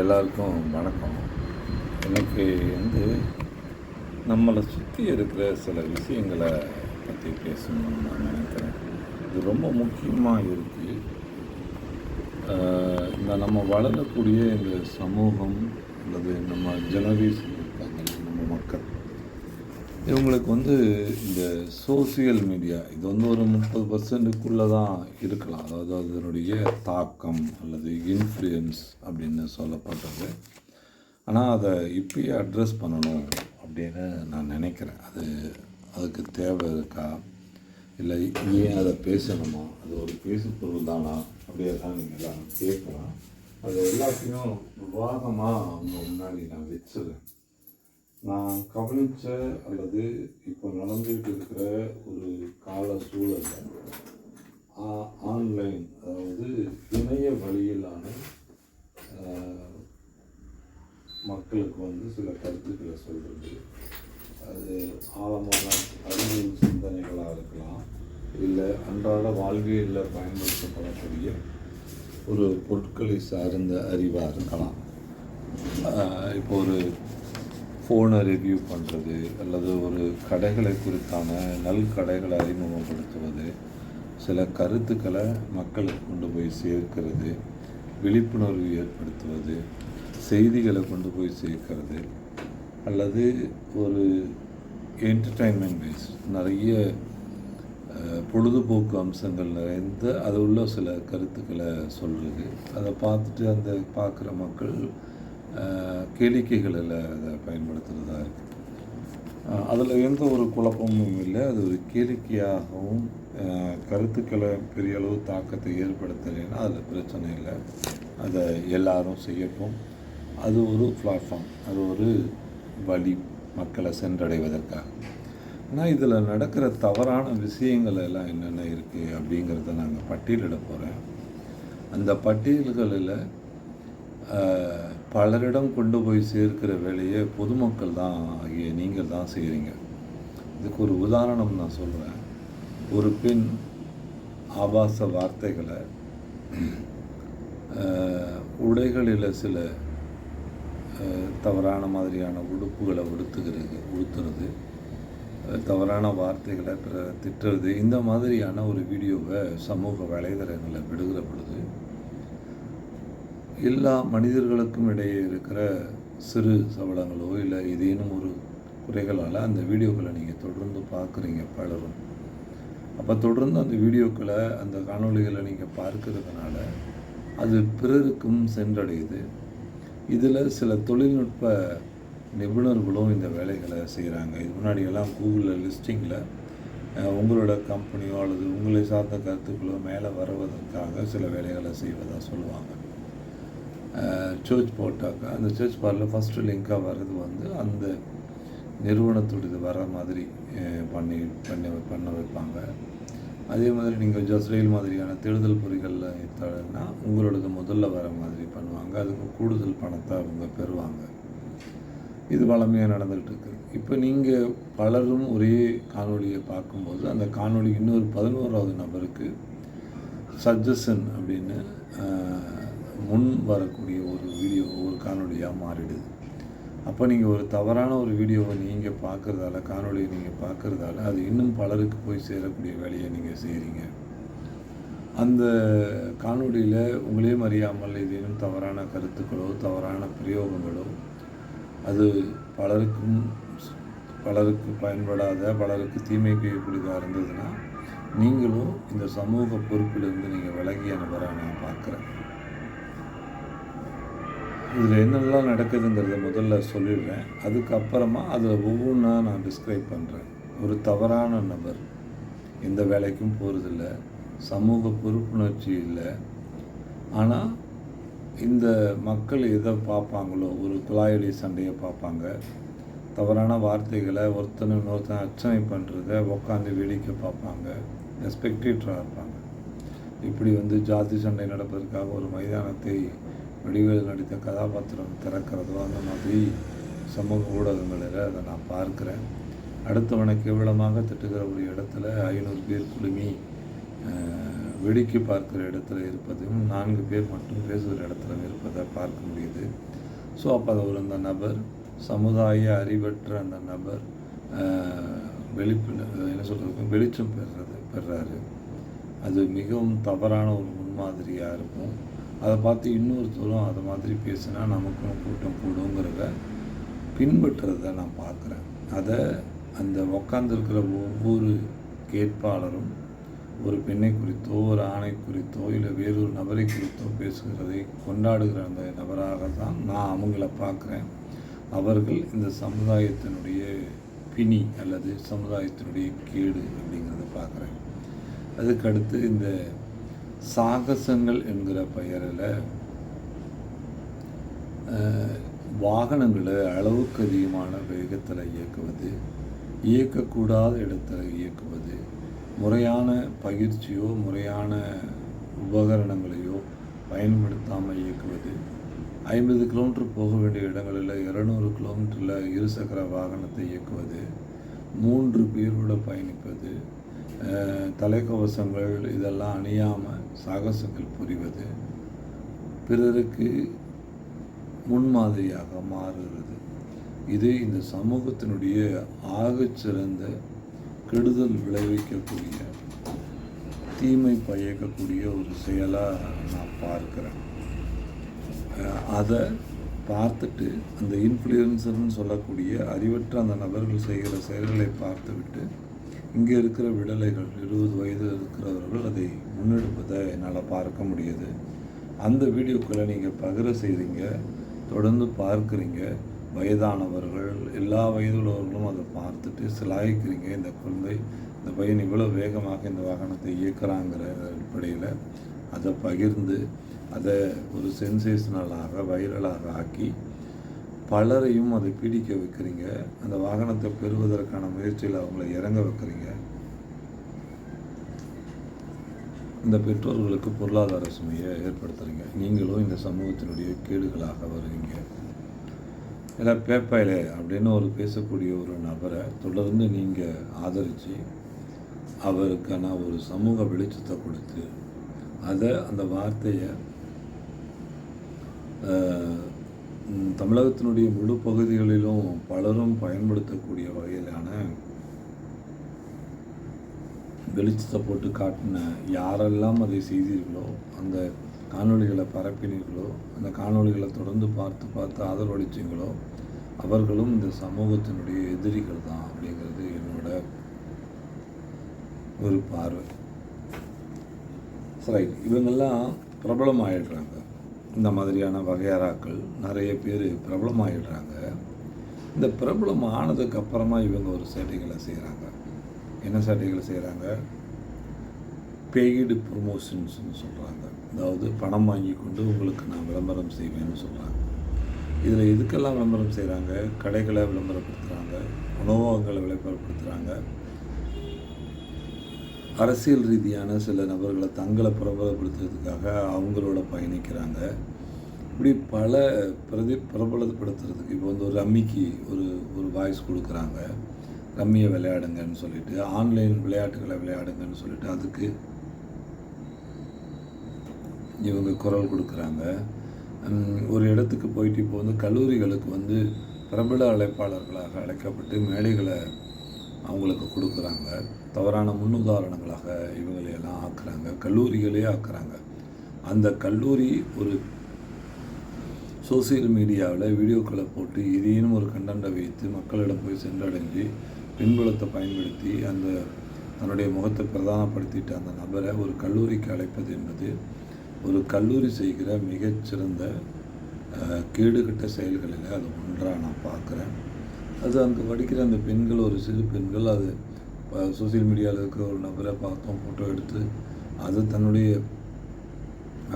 எல்லாருக்கும் வணக்கம். எனக்கு நம்மளை சுற்றி இருக்கிற சில விஷயங்களை பற்றி பேசணும்னு நான் நினைக்கிறேன். இது ரொம்ப முக்கியமாக இருக்குது. இந்த நம்ம வளரக்கூடிய இந்த சமூகம் அல்லது நம்ம ஜெனரேஷன் இருக்காங்க, நம்ம மக்கள், இவங்களுக்கு இந்த சோசியல் மீடியா இது ஒரு 30% தான் இருக்கலாம். அதாவது அதனுடைய தாக்கம் அல்லது இன்ஃப்ளூயன்ஸ் அப்படின்னு சொல்லப்பட்டது. ஆனால் அதை இப்பயே அட்ரஸ் பண்ணணும் அப்படின்னு நான் நினைக்கிறேன். அதுக்கு தேவை இருக்கா, இல்லை ஏன் அதை பேசணுமா, அது ஒரு பேசுபொருள் தானா அப்படியெல்லாம் நீங்கள் எல்லாம் கேட்கலாம். அது எல்லாத்தையும் விவாதமாக அவங்க முன்னாடி நான் வச்சுருவேன். நான் கவனித்த அல்லது இப்போ நடந்துகிட்டு இருக்கிற ஒரு கால சூழலில் ஆன்லைன், அதாவது இணைய வழியிலான மக்களுக்கு சில கருத்துக்களை சொல்கிறது, அது ஆழமான அறிவியல் சிந்தனைகளாக இருக்கலாம், இல்லை அன்றாட வாழ்வியலில் பயன்படுத்தப்படக்கூடிய ஒரு பொருட்களை சார்ந்த அறிவாக இருக்கலாம். இப்போ ஒரு ஃபோனை ரிவ்யூ பண்ணுறது அல்லது ஒரு கடைகளை குறித்தான கடைகளை அறிமுகப்படுத்துவது, சில கருத்துக்களை மக்களுக்கு கொண்டு போய் சேர்க்கிறது, விழிப்புணர்வு ஏற்படுத்துவது, செய்திகளை கொண்டு போய் சேர்க்கிறது, அல்லது ஒரு என்டர்டைன்மெண்ட் பேஸ் நிறைய பொழுதுபோக்கு அம்சங்கள் நிறைந்த அது உள்ள சில கருத்துக்களை சொல்கிறது. அதை பார்த்துட்டு அந்த பார்க்குற மக்கள் கேளிக்கைகளில் அதை பயன்படுத்துகிறதா இருக்குது. அதில் எந்த ஒரு குழப்பமும் இல்லை. அது ஒரு கேளிக்கையாகவும் கருத்துக்களை பெரிய அளவு தாக்கத்தை ஏற்படுத்தலைன்னா அதில் பிரச்சனை இல்லை. அதை எல்லாரும் செய்யட்டும். அது ஒரு பிளாட்ஃபார்ம், அது ஒரு வழி மக்களை சென்றடைவதற்காக. ஆனால் இதில் நடக்கிற தவறான விஷயங்கள் எல்லாம் என்னென்ன இருக்குது அப்படிங்கிறத நாங்கள் பட்டியலிட போகிறேன். அந்த பட்டியல்களில் பலரிடம் கொண்டு போய் சேர்க்கிற வேலையை பொதுமக்கள் தான் ஆகிய நீங்கள் தான் செய்கிறீங்க. இதுக்கு ஒரு உதாரணம் நான் சொல்கிறேன். ஒரு பெண் ஆபாச வார்த்தைகளை, உடைகளில் சில தவறான மாதிரியான உடுப்புகளை உடுத்துறது, தவறான வார்த்தைகளை திட்டுறது, இந்த மாதிரியான ஒரு வீடியோவை சமூக வலைதளங்களில் விடுகிற பொழுது எல்லா மனிதர்களுக்கும் இடையே இருக்கிற சிறு சபலங்களோ இல்லை ஏதேனும் ஒரு குறைகளால் அந்த வீடியோக்களை நீங்கள் தொடர்ந்து பார்க்குறீங்க பலரும். அப்போ தொடர்ந்து அந்த வீடியோக்களை, அந்த காணொலிகளை நீங்கள் பார்க்கறதுனால அது பிறருக்கும் சென்றடையுது. இதில் சில தொழில்நுட்ப நிபுணர்களும் இந்த வேலைகளை செய்கிறாங்க. இது முன்னாடியெல்லாம் கூகுளில் லிஸ்டிங்கில் உங்களோட கம்பெனியோ அல்லது உங்களை சார்ந்த கருத்துக்களோ மேலே வருவதற்காக சில வேலைகளை செய்வதாக சொல்லுவாங்க. சர்ச் போட்டாக்கா அந்த சர்ச் பாரில் ஃபஸ்ட்டு லிங்காக வர்றது அந்த நிறுவனத்தோடது வர மாதிரி பண்ண வைப்பாங்க. அதே மாதிரி நீங்கள் ஜஸ்ரேல் மாதிரியான தேடுதல் பொறிகளில் எடுத்தாங்கன்னா உங்களோடது முதல்ல வர மாதிரி பண்ணுவாங்க. அதுக்கு கூடுதல் பணத்தை அவங்க பெறுவாங்க. இது வளமையாக நடந்துகிட்டு இருக்குது. இப்போ நீங்கள் பலரும் ஒரே காணொலியை பார்க்கும்போது அந்த காணொலி இன்னொரு 11வது நபருக்கு சஜஷன் அப்படின்னு முன் வரக்கூடிய ஒரு வீடியோ, ஒரு காணொலியாக மாறிடுது. அப்போ நீங்கள் ஒரு தவறான ஒரு வீடியோவை நீங்கள் பார்க்குறதால, காணொலியை நீங்கள் பார்க்குறதால அது இன்னும் பலருக்கு போய் சேரக்கூடிய வேலையை நீங்கள் செய்கிறீங்க. அந்த காணொலியில் உங்களே அறியாமல் ஏதேனும் தவறான கருத்துக்களோ தவறான பிரயோகங்களோ அது பலருக்கு பயன்படாத, பலருக்கு தீமை செய்யக்கூடியதாக இருந்ததுன்னா நீங்களும் இந்த சமூக பொறுப்பிலிருந்து நீங்கள் விலகிய நபராக நான் பார்க்குறேன். இதில் என்னெல்லாம் நடக்குதுங்கிறத முதல்ல சொல்லிடுறேன். அதுக்கப்புறமா அதில் ஒவ்வொன்றா நான் டிஸ்கிரைப் பண்ணுறேன். ஒரு தவறான நபர் எந்த வேலைக்கும் போகிறதில்ல, சமூக பொறுப்புணர்ச்சி இல்லை. ஆனால் இந்த மக்கள் எதை பார்ப்பாங்களோ, ஒரு குழாயடி சண்டையை பார்ப்பாங்க, தவறான வார்த்தைகளை இன்னொருத்தன் அர்ச்சனை பண்ணுறத உட்காந்து வேடிக்கை பார்ப்பாங்க, ஸ்பெக்டேட்டராக இருப்பாங்க. இப்படி ஜாதி சண்டை நடப்பதற்காக ஒரு மைதானத்தை வடிவேல் நடித்த கதாபாத்திரம் திறக்கிறதோ அந்த மாதிரி சமூக ஊடகங்களில் அதை நான் பார்க்குறேன். அடுத்தவனை கேவலமாக திட்டுகிற ஒரு இடத்துல 500 பேர் குழுமி வேடிக்கை பார்க்குற இடத்துல இருப்பதையும் 4 பேர் மட்டும் பேசுகிற இடத்துல இருப்பதை பார்க்க முடியுது. ஸோ அப்போ அந்த நபர் சமுதாய அறிவற்ற அந்த நபர் என்ன சொல்கிறதுக்கு வெளிச்சம் பெறாரு. அது மிகவும் தவறான ஒரு முன்மாதிரியாக இருக்கும். அதை பார்த்து இன்னொருத்தரும் அதை மாதிரி பேசினா நமக்கும் கூட்டம் கூடுங்கிறத பின்பற்றுறதை நான் பார்க்குறேன். அதை அந்த உக்காந்துருக்கிற ஒவ்வொரு கேட்பாளரும் ஒரு பெண்ணை குறித்தோ ஒரு ஆணை குறித்தோ இல்லை வேறொரு நபரை குறித்தோ பேசுகிறதை கொண்டாடுகிற அந்த நபராக தான் நான் அவங்கள பார்க்குறேன். அவர்கள் இந்த சமுதாயத்தினுடைய பிணி அல்லது சமுதாயத்தினுடைய கேடு அப்படிங்கிறத பார்க்குறேன். அதுக்கடுத்து இந்த சாகசங்கள் என்கிற பெயரில் வாகனங்களை அளவுக்கு அதிகமான வேகத்தில் இயக்குவது, இயக்கக்கூடாத இடத்துல இயக்குவது, முறையான பயிற்சியோ முறையான உபகரணங்களையோ பயன்படுத்தாமல் இயக்குவது, 50 கிலோமீட்டர் போக வேண்டிய இடங்களில் 200 கிலோமீட்டரில் இருசக்கர வாகனத்தை இயக்குவது, 3 பேரோடு பயணிப்பது, தலைக்கவசங்கள் இதெல்லாம் அணியாமல் சாகசங்கள் புரிவது, பிறருக்கு முன்மாதிரியாக மாறுகிறது. இது இந்த சமூகத்தினுடைய ஆகச்சிறந்த கெடுதல் விளைவிக்கக்கூடிய தீமை பயக்கக்கூடிய ஒரு செயலாக நான் பார்க்குறேன். அதை பார்த்துட்டு அந்த இன்ஃப்ளூயன்சர்னு சொல்லக்கூடிய அறிவற்ற அந்த நபர்கள் செய்கிற செயல்களை பார்த்துவிட்டு இங்கே இருக்கிற விடலைகள் 20 வயது இருக்கிறவர்கள் அதை முன்னெடுப்பதை என்னால் பார்க்க முடியுது. அந்த வீடியோக்களை நீங்கள் பகிர செய்கிறீங்க, தொடர்ந்து பார்க்குறீங்க. வயதானவர்கள் எல்லா வயதுள்ளவர்களும் அதை பார்த்துட்டு சிலாய்க்கிறீங்க. இந்த குழந்தை இந்த பையன் இவ்வளோ வேகமாக இந்த வாகனத்தை இயக்குறாங்கிற அடிப்படையில் அதை பகிர்ந்து அதை ஒரு சென்சேஷனலாக வைரலாக ஆக்கி பலரையும் அதை பீடிக்க வைக்கிறீங்க. அந்த வாகனத்தை பெறுவதற்கான முயற்சியில் அவங்கள இறங்க வைக்கிறீங்க. இந்த பெற்றோர்களுக்கு பொருளாதார சுமையை ஏற்படுத்துகிறீங்க. நீங்களும் இந்த சமூகத்தினுடைய கேடுகளாக வருவீங்க. இல்லை பேப்பாயிலே அப்படின்னு ஒரு பேசக்கூடிய ஒரு நபரை தொடர்ந்து நீங்கள் ஆதரித்து அவருக்கான ஒரு சமூக வெளிச்சத்தை கொடுத்து அதை அந்த வார்த்தையை தமிழகத்தினுடைய முழு பகுதிகளிலும் பலரும் பயன்படுத்தக்கூடிய வகையிலான வெளிச்சத்தை போட்டு காட்டின யாரெல்லாம் அதை செய்தீர்களோ, அந்த காணொளிகளை பரப்பினீர்களோ, அந்த காணொளிகளை தொடர்ந்து பார்த்து ஆதரவளித்தீங்களோ அவர்களும் இந்த சமூகத்தினுடைய எதிரிகள் தான் அப்படிங்கிறது என்னோட ஒரு பார்வை. சரி, இவங்கெல்லாம் பிரபலமாகிடுறாங்க. இந்த மாதிரியான வகையறாக்கள் நிறைய பேர் பிரபலமாகிடுறாங்க. இந்த பிரபலம் ஆனதுக்கு அப்புறமா இவங்க ஒரு சேட்டைகளை செய்கிறாங்க. என்ன சேட்டைகளை செய்கிறாங்க? பெய்டு ப்ரொமோஷன்ஸ்னு சொல்கிறாங்க. அதாவது பணம் வாங்கி கொண்டு உங்களுக்கு நான் விளம்பரம் செய்வேன்னு சொல்கிறாங்க. இதில் எதுக்கெல்லாம் விளம்பரம் செய்கிறாங்க? கடைகளை விளம்பரப்படுத்துகிறாங்க, உணவகங்களை விளம்பரப்படுத்துகிறாங்க, அரசியல் ரீதியான சில நபர்களை தங்களை பிரபலப்படுத்துறதுக்காக அவங்களோட பயணிக்கிறாங்க. இப்படி பல பிரபலப்படுத்துறதுக்கு இப்போ ஒரு ரம்மிக்கு ஒரு வாய்ஸ் கொடுக்குறாங்க. ரம்மியை விளையாடுங்கன்னு சொல்லிட்டு, ஆன்லைன் விளையாட்டுகளை விளையாடுங்கன்னு சொல்லிட்டு அதுக்கு இவங்க குரல் கொடுக்குறாங்க. ஒரு இடத்துக்கு போயிட்டு இப்போ கல்லூரிகளுக்கு பிரபல அழைப்பாளர்களாக அழைக்கப்பட்டு மேடைகளை அவங்களுக்கு கொடுக்குறாங்க. தவறான முன்னுதாரணங்களாக இவங்களையெல்லாம் ஆக்குறாங்க, கல்லூரிகளே ஆக்குறாங்க. அந்த கல்லூரி ஒரு சோசியல் மீடியாவில் வீடியோக்களை போட்டு இதையும் ஒரு கண்டென்ட்டை வைத்து மக்களிடம் போய் சென்றடைஞ்சு பின்புலத்தை பயன்படுத்தி அந்த தன்னுடைய முகத்தை பிரதானப்படுத்திட்டு அந்த நபரை ஒரு கல்லூரிக்கு அழைப்பது என்பது ஒரு கல்லூரி செய்கிற மிகச்சிறந்த கேடுகட்ட செயல்களில் அது ஒன்றாக நான் பார்க்குறேன். அது அங்கே படிக்கிற அந்த பெண்கள், ஒரு சிறு பெண்கள், அது சோசியல் மீடியாவில் இருக்கிற ஒரு நபரை பார்த்தோம், ஃபோட்டோ எடுத்து அது தன்னுடைய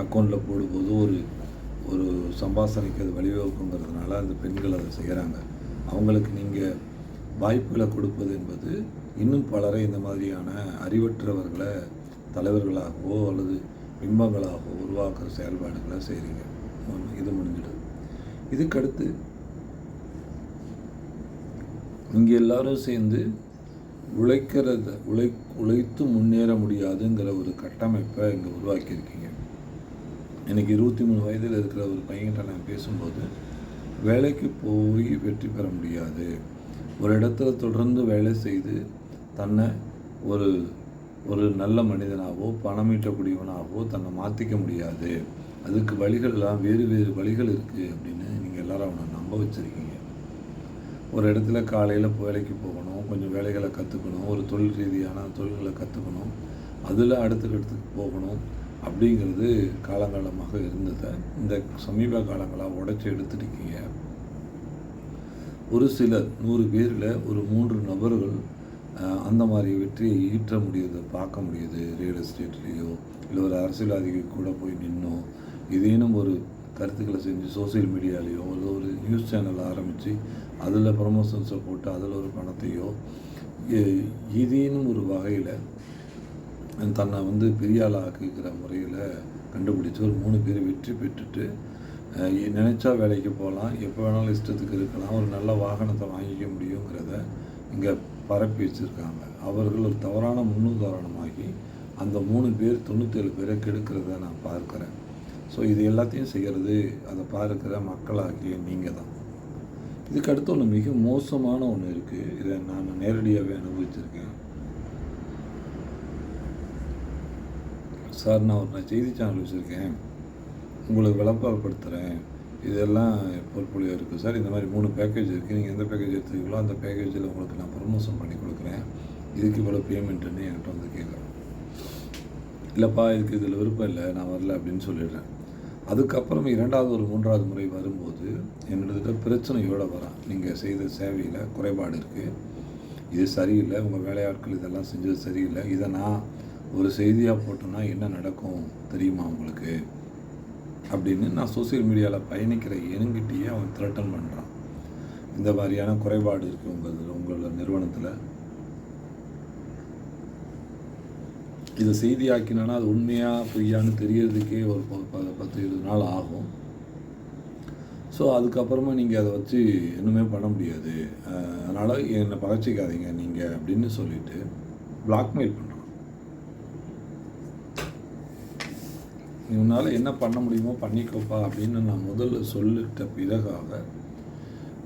அக்கௌண்ட்டில் போடும்போது ஒரு சம்பாசனைக்கு அது வழிவகுக்குங்கிறதுனால அந்த பெண்கள் அதை செய்கிறாங்க. அவங்களுக்கு நீங்கள் வாய்ப்புகளை கொடுப்பது என்பது இன்னும் பலரை இந்த மாதிரியான அறிவற்றவர்களை தலைவர்களாகவோ அல்லது பிம்பங்களாகவோ உருவாக்குற செயல்பாடுகளை செய்கிறீங்க. இது முடிஞ்சிடுது. இதுக்கடுத்து இங்கே எல்லாரும் சேர்ந்து உழைத்து முன்னேற முடியாதுங்கிற ஒரு கட்டமைப்பை இங்கே உருவாக்கியிருக்கீங்க. எனக்கு 23 வயதில் இருக்கிற ஒரு பையன்கிட்ட நான் பேசும்போது, வேலைக்கு போய் வெற்றி பெற முடியாது, ஒரு இடத்துல தொடர்ந்து வேலை செய்து தன்னை ஒரு ஒரு நல்ல மனிதனாகவோ பணம் ஈட்டக்கூடியவனாகவோ தன்னை மாற்றிக்க முடியாது, அதுக்கு வழிகள்லாம் வேறு வேறு வழிகள் இருக்குது அப்படின்னு நீங்கள் எல்லோரும் அவனை நம்ப வச்சுருக்கீங்க. ஒரு இடத்துல காலையில் வேலைக்கு போகணும், கொஞ்சம் வேலைகளை கற்றுக்கணும், ஒரு தொழில் ரீதியான தொழில்களை கற்றுக்கணும், அதில் அடுத்தடுத்துக்கு போகணும் அப்படிங்கிறது காலங்காலமாக இருந்ததை இந்த சமீப காலங்களாக உடைச்சி எடுத்துருக்கீங்க. ஒரு சிலர் 100 பேரில் ஒரு 3 நபர்கள் அந்த மாதிரி வெற்றியை ஈற்ற முடியுது, பார்க்க முடியுது. ரியல் எஸ்டேட்லேயோ இல்லை ஒரு அரசியல்வாதிக்கு கூட போய் நின்னோ ஏதேனும் ஒரு கருத்துக்களை செஞ்சு சோசியல் மீடியாலேயோ ஒரு நியூஸ் சேனல் ஆரம்பித்து அதில் ப்ரமோஷன்ஸை போட்டு அதில் ஒரு பணத்தையோ ஏதேனும் ஒரு வகையில் தன்னை பெரிய ஆளாக்குகிற முறையில் கண்டுபிடிச்சி ஒரு 3 பேர் வெற்றி பெற்றுட்டு நினச்சா வேலைக்கு போகலாம், எப்போ வேணாலும் இஷ்டத்துக்கு இருக்கலாம், ஒரு நல்ல வாகனத்தை வாங்கிக்க முடியுங்கிறத இங்கே பரப்பி வச்சுருக்காங்க. அவர்கள் ஒரு தவறான முன்னுதாரணமாகி அந்த 3 பேர் 97 பேரை கெடுக்கிறத நான் பார்க்குறேன். ஸோ இது எல்லாத்தையும் செய்கிறது அதை பார்க்குற மக்களாகிய நீங்கள் தான். இதுக்கு அடுத்து ஒன்று மிக மோசமான ஒன்று இருக்குது. இதை நான் நேரடியாகவே அனுபவிச்சிருக்கேன். சார், நான் ஒரு செய்தி சேனல் வச்சுருக்கேன், உங்களுக்கு விளம்பரப்படுத்துகிறேன், இதெல்லாம் போர்ட்ஃபோலியோ இருக்குது சார், இந்த மாதிரி 3 பேக்கேஜ் இருக்குது, நீங்கள் எந்த பேக்கேஜ் எடுத்துக்கிறீங்களோ அந்த பேக்கேஜில் உங்களுக்கு நான் ப்ரமோஷன் பண்ணி கொடுக்குறேன், இதுக்கு இவ்வளோ பேமெண்ட்டுன்னு என்கிட்ட கேட்குறேன். இல்லைப்பா, இதுக்கு இதில் விருப்பம் இல்லை, நான் வரல அப்படின்னு சொல்லிடுறேன். அதுக்கப்புறம் 2வது ஒரு 3வது முறை வரும்போது என்னோட பிரச்சனையோடு வரான். நீங்கள் செய்த சேவையில் குறைபாடு இருக்குது, இது சரியில்லை, உங்கள் வேலையாட்கள் இதெல்லாம் செஞ்சது சரியில்லை, இதை நான் ஒரு செய்தியாக போட்டோன்னா என்ன நடக்கும் தெரியுமா உங்களுக்கு அப்படின்னு நான் சோசியல் மீடியாவில் பயணிக்கிற என்கிட்டயே அவன் த்ரெட்டன் பண்ணுறான். இந்த மாதிரியான குறைபாடு இருக்குது உங்களோட நிறுவனத்தில், இதை செய்தியாக்கினா அது உண்மையாக பொய்யான்னு தெரியறதுக்கே ஒரு 10-20 நாள் ஆகும். ஸோ அதுக்கப்புறமா நீங்கள் அதை வச்சு இன்னுமே பண்ண முடியாது, அதனால் என்னை பகச்சிக்காதீங்க நீங்கள் அப்படின்னு சொல்லிவிட்டு பிளாக்மெயில் பண்ணுறான். உன்னால் என்ன பண்ண முடியுமோ பண்ணிக்கோப்பா அப்படின்னு நான் முதல்ல சொல்லிட்ட பிறகாக,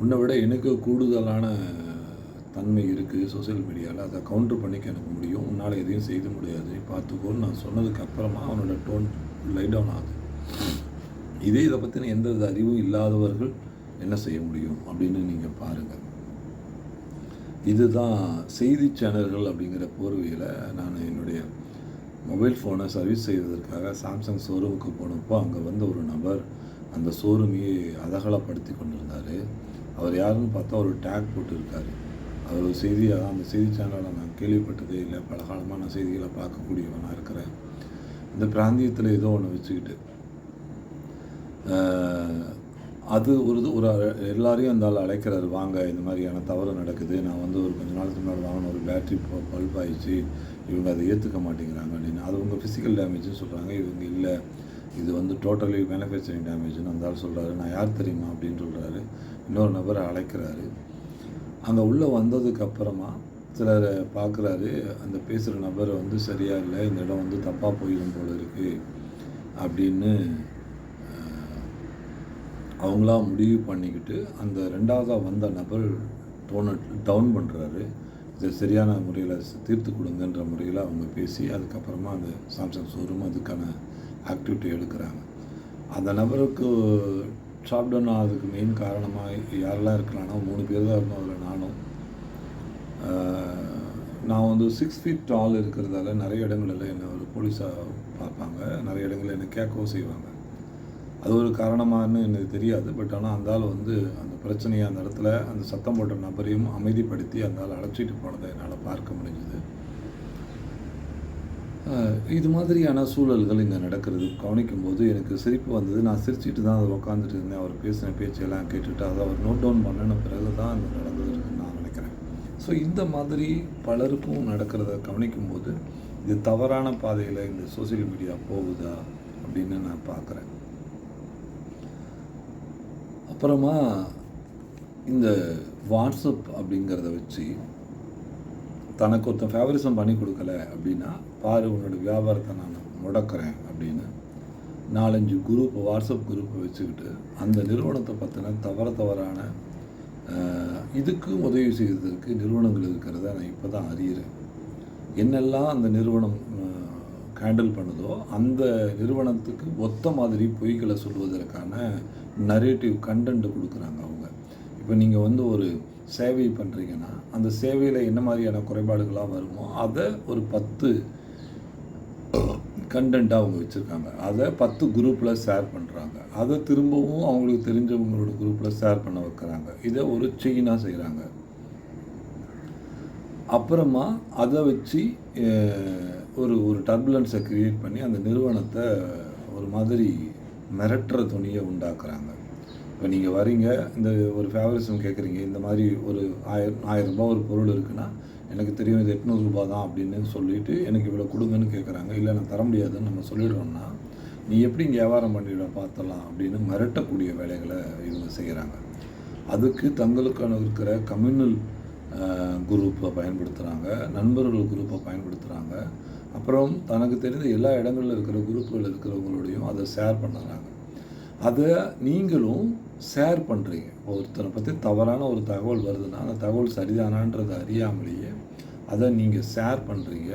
உன்னை விட எனக்கு கூடுதலான தன்மை இருக்குது சோசியல் மீடியாவில், அதை கவுண்டர் பண்ணிக்க எனக்கு முடியும், உன்னால் எதையும் செய்ய முடியாது, பார்த்துக்கோன்னு நான் சொன்னதுக்கு அப்புறமா அவனோட டோன் லைட் டவுன் ஆகுது. இதை பற்றின எந்த அறிவும் இல்லாதவர்கள் என்ன செய்ய முடியும் அப்படின்னு நீங்கள் பாருங்கள். இதுதான் செய்தி சேனல்கள் அப்படிங்கிற போர்வையில் நான் என்னுடைய மொபைல் ஃபோனை சர்வீஸ் செய்வதற்காக சாம்சங் ஷோரூமுக்கு போனப்போ அங்கே ஒரு நபர் அந்த ஷோரூமையே அதகலப்படுத்தி கொண்டிருந்தார். அவர் யாருன்னு பார்த்தா ஒரு டேக் போட்டிருக்காரு. அவர் ஒரு செய்தியாக அந்த செய்தி சேனலில் நான் கேள்விப்பட்டதே இல்லை, பல காலமாக நான் செய்திகளை பார்க்கக்கூடியவனாக இருக்கிறேன். இந்த பிராந்தியத்தில் ஏதோ ஒன்று வச்சுக்கிட்டு அது ஒரு எல்லாரையும் அந்த ஆள் அழைக்கிறாரு, வாங்க இந்த மாதிரியான தவறு நடக்குது, நான் ஒரு கொஞ்ச நாளுக்கு முன்னாடி வாங்கின ஒரு பேட்ரி பல்ப் ஆயிடுச்சு, இவங்க அதை ஏற்றுக்க மாட்டேங்கிறாங்க அப்படின்னு. அது உங்கள் ஃபிசிக்கல் டேமேஜ்னு சொல்கிறாங்க, இவங்க இல்லை இது டோட்டலி மேனுஃபேக்சரிங் டேமேஜ்னு அந்த ஆள் சொல்கிறாரு. நான் யார் தெரியுமா அப்படின்னு சொல்கிறாரு. இன்னொரு நபரை அழைக்கிறாரு. அங்கே உள்ளே வந்ததுக்கப்புறமா சிலர் பார்க்குறாரு, அந்த பேசுகிற நபர் சரியாக இல்லை, இந்த இடம் தப்பாக போயிடும் போல இருக்குது அப்படின்னு அவங்களா முடிவு பண்ணிக்கிட்டு அந்த 2வதாக வந்த நபர் டோனை டவுன் பண்ணுறாரு. இதை சரியான முறையில் தீர்த்து கொடுங்கன்ற முறையில் அவங்க பேசி அதுக்கப்புறமா அந்த சாம்சங் ஷோரூம் அதுக்கான ஆக்டிவிட்டி எடுக்கிறாங்க. அந்த நபருக்கு ஷாப் டவுன் ஆகிறதுக்கு மெயின் காரணமாக யாரெல்லாம் இருக்கலாம்னா 3 பேர் தான் இருந்தோம். அதில் நானும் நான் 6 ஃபீட் டால் இருக்கிறதால நிறைய இடங்களில் என்னை ஒரு போலீஸாக பார்ப்பாங்க, நிறைய இடங்களில் என்னை கேட்கவும் செய்வாங்க. அது ஒரு காரணமானு எனக்கு தெரியாது. பட் ஆனால் அந்த ஆள் அந்த பிரச்சனையை அந்த இடத்துல அந்த சத்தம் போட்ட நபரையும் அமைதிப்படுத்தி அந்த ஆள் அழைச்சிட்டு போனதை என்னால் பார்க்க முடிஞ்சுது. இது மாதிரியான சூழல்கள் இங்கே நடக்கிறது கவனிக்கும்போது எனக்கு சிரிப்பு வந்தது. நான் சிரிச்சிட்டு தான் அதை உட்காந்துட்டு இருந்தேன். அவர் பேசின பேச்செல்லாம் கேட்டுட்டு அதை அவர் நோட் டவுன் பண்ணின பிறகு தான் அது நடந்ததுன்னு நான் நினைக்கிறேன். ஸோ இந்த மாதிரி பலருக்கும் நடக்கிறத கவனிக்கும்போது இது தவறான பாதையில் இந்த சோசியல் மீடியா போகுதா அப்படின்னு நான் பார்க்குறேன். அப்புறமா இந்த வாட்ஸ்அப் அப்படிங்கிறத வச்சு தனக்கு ஒருத்தன் ஃபேவரிசம் பண்ணி கொடுக்கல அப்படின்னா, பாரு உன்னோட வியாபாரத்தை நான் முடக்கிறேன் அப்படின்னு 4, 5 குரூப் வாட்ஸ்அப் குரூப்பை வச்சுக்கிட்டு அந்த நிறுவனத்தை பற்றின தவறான இதுக்கு உதவி செய்வதற்கு நிறுவனங்கள் இருக்கிறத நான் இப்போ தான் அறிகிறேன். என்னெல்லாம் அந்த நிறுவனம் ஹேண்டில் பண்ணுதோ அந்த நிறுவனத்துக்கு ஒத்த மாதிரி பொய்களை சொல்வதற்கான நரேட்டிவ் கண்டென்ட் கொடுக்குறாங்க அவங்க. இப்போ நீங்கள் வந்து ஒரு சேவை பண்ணுறீங்கன்னா அந்த சேவையில் என்ன மாதிரியான குறைபாடுகளாக வருமோ அதை ஒரு 10 கண்டென்ட்டாக அவங்க வச்சுருக்காங்க. அதை 10 குரூப்பில் ஷேர் பண்ணுறாங்க. அதை திரும்பவும் அவங்களுக்கு தெரிஞ்சவங்களோட குரூப்பில் ஷேர் பண்ண வைக்கிறாங்க. இதை ஒரு செயினாக செய்கிறாங்க. அப்புறமா அதை வச்சு ஒரு டர்புலன்ஸை க்ரியேட் பண்ணி அந்த நிறுவனத்தை ஒரு மாதிரி மிரட்டுற துணியை உண்டாக்குறாங்க. இப்போ நீங்கள் வரீங்க, இந்த ஒரு ஃபேவரிசம் கேட்குறீங்க, இந்த மாதிரி ஒரு 1000 ரூபாய் ஒரு பொருள் இருக்குன்னா எனக்கு தெரியும் இது 800 ரூபா தான் அப்படின்னு சொல்லிவிட்டு எனக்கு இவ்வளோ கொடுங்கன்னு கேட்குறாங்க. இல்லை நான் தர முடியாதுன்னு நம்ம சொல்லிடுறோம்னா நீ எப்படி இங்கே வியாபாரம் பண்ணிவிட பார்த்தலாம் அப்படின்னு மிரட்டக்கூடிய வேலைகளை இவங்க செய்கிறாங்க. அதுக்கு தங்களுக்கான இருக்கிற கம்யூனல் குரூப்பை பயன்படுத்துகிறாங்க, நண்பர்கள் குரூப்பை பயன்படுத்துகிறாங்க. அப்புறம் தனக்கு தெரிந்த எல்லா இடங்களில் இருக்கிற குரூப்புகள் இருக்கிறவங்களோடையும் அதை ஷேர் பண்ணுறாங்க. அதை நீங்களும் ஷேர் பண்ணுறீங்க. ஒருத்தரை பற்றி தவறான ஒரு தகவல் வருதுன்னா அந்த தகவல் சரிதானான்றதை அறியாமலேயே அதை நீங்கள் ஷேர் பண்ணுறீங்க.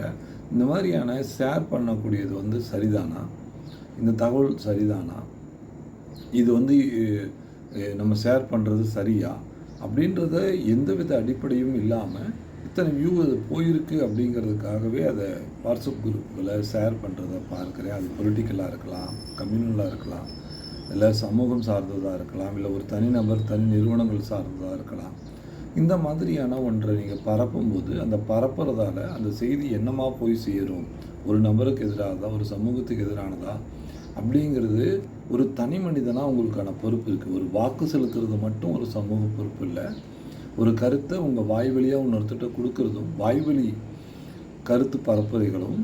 இந்த மாதிரியான ஷேர் பண்ணக்கூடியது வந்து சரிதானா, இந்த தகவல் சரிதானா, இது வந்து நம்ம ஷேர் பண்ணுறது சரியா அப்படின்றத எந்தவித அடிப்படையும் இல்லாமல் இத்தனை வியூ அது போயிருக்கு அப்படிங்கிறதுக்காகவே அதை வாட்ஸ்அப் குரூப்பில் ஷேர் பண்ணுறதை பார்க்குறேன். அது பொலிட்டிக்கலாக இருக்கலாம், கம்யூனலாக இருக்கலாம், இல்லை சமூகம் சார்ந்ததாக இருக்கலாம், இல்லை ஒரு தனிநபர் தனி நிறுவனங்கள் சார்ந்ததாக இருக்கலாம். இந்த மாதிரியான ஒன்றை நீங்கள் பரப்பும்போது அந்த பரப்புறதால அந்த செய்தி என்னமா போய் சேரும், ஒரு நபருக்கு எதிரானதா ஒரு சமூகத்துக்கு எதிரானதா அப்படிங்கிறது ஒரு தனி மனிதனாக உங்களுக்கான பொறுப்பு இருக்குது. ஒரு வாக்கு செலுத்துறது மட்டும் ஒரு சமூக பொறுப்பு இல்லை. ஒரு கருத்தை உங்கள் வாய் வழியாக இன்னொருத்தட்ட கொடுக்குறதும் வாய்வழி கருத்து பரப்புரைகளும்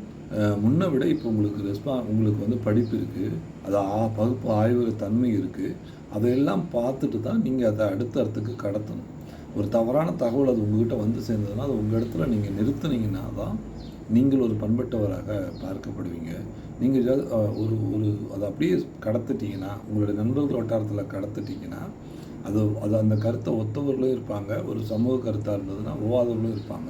முன்னை விட இப்போ உங்களுக்கு வந்து படிப்பு இருக்குது, அது பகுப்பு ஆய்வு தன்மை இருக்குது. அதையெல்லாம் பார்த்துட்டு தான் நீங்கள் அதை அடுத்த இடத்துக்கு கடத்தணும். ஒரு தவறான தகவல் அது உங்கள்கிட்ட வந்து சேர்ந்ததுன்னா அது உங்கள் இடத்துல நீங்கள் நிறுத்துனீங்கன்னா தான் நீங்கள் ஒரு பண்பட்டவராக பார்க்கப்படுவீங்க. நீங்கள் ஒரு அதை அப்படியே கடத்திட்டீங்கன்னா, உங்களுடைய நண்பர்கள் வட்டாரத்தில் கடத்திட்டீங்கன்னா அது அந்த கருத்தை ஒத்தவர்களும் இருப்பாங்க, ஒரு சமூக கருத்தாக இருந்ததுன்னா விவாதங்களும் இருப்பாங்க,